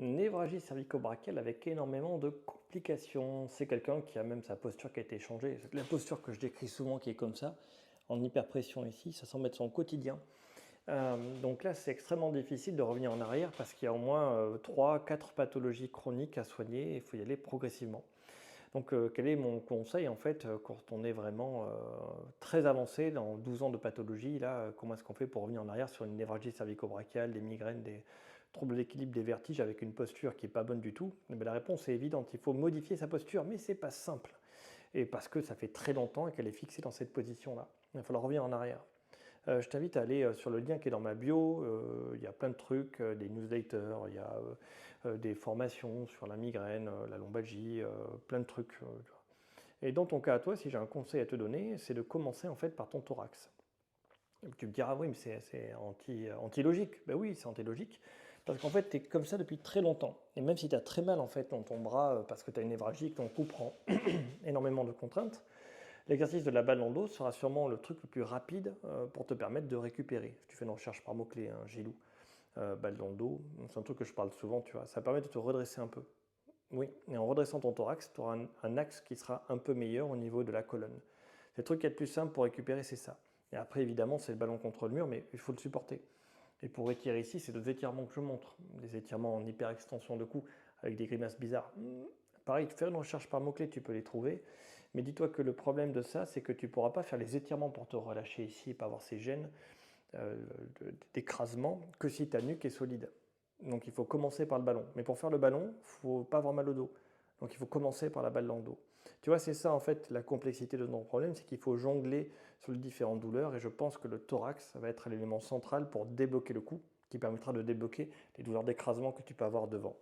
Névralgie cervico-brachiale avec énormément de complications. C'est quelqu'un qui a même sa posture qui a été changée. La posture que je décris souvent qui est comme ça, en hyperpression ici, ça semble être son quotidien. Donc là, c'est extrêmement difficile de revenir en arrière parce qu'il y a au moins 3-4 pathologies chroniques à soigner et il faut y aller progressivement. Donc quel est mon conseil en fait quand on est vraiment très avancé dans 12 ans de pathologie, là, comment est-ce qu'on fait pour revenir en arrière sur une névralgie cervico-brachiale, des migraines, des troubles d'équilibre, des vertiges avec une posture qui n'est pas bonne du tout? Eh bien, la réponse est évidente, il faut modifier sa posture, mais c'est pas simple. Et parce que ça fait très longtemps qu'elle est fixée dans cette position-là. Il va falloir revenir en arrière. Je t'invite à aller sur le lien qui est dans ma bio. Il y a plein de trucs, des newsletters, il y a des formations sur la migraine, la lombalgie, plein de trucs. Tu vois. Et dans ton cas à toi, si j'ai un conseil à te donner, c'est de commencer en fait par ton thorax. Et tu me diras, oui, mais c'est anti-logique. Ben oui, c'est anti-logique. Parce qu'en fait, tu es comme ça depuis très longtemps. Et même si tu as très mal en fait dans ton bras parce que tu as une névralgie, que ton cou prend énormément de contraintes, l'exercice de la balle dans le dos sera sûrement le truc le plus rapide pour te permettre de récupérer. Si tu fais une recherche par mots-clés, hein, Gilou, balle dans le dos, c'est un truc que je parle souvent, tu vois. Ça permet de te redresser un peu. Oui, et en redressant ton thorax, tu auras un axe qui sera un peu meilleur au niveau de la colonne. C'est le truc qui est le plus simple pour récupérer, c'est ça. Et après, évidemment, c'est le ballon contre le mur, mais il faut le supporter. Et pour étirer ici, c'est deux étirements que je montre. Des étirements en hyper-extension de cou avec des grimaces bizarres. Pareil, faire une recherche par mots-clés, tu peux les trouver. Mais dis-toi que le problème de ça, c'est que tu ne pourras pas faire les étirements pour te relâcher ici et pas avoir ces gènes euh, d'écrasement que si ta nuque est solide. Donc il faut commencer par le ballon. Mais pour faire le ballon, il ne faut pas avoir mal au dos. Donc il faut commencer par la balle dans le dos. Tu vois, c'est ça en fait la complexité de ton problème, c'est qu'il faut jongler sur les différentes douleurs et je pense que le thorax va être l'élément central pour débloquer le cou, qui permettra de débloquer les douleurs d'écrasement que tu peux avoir devant.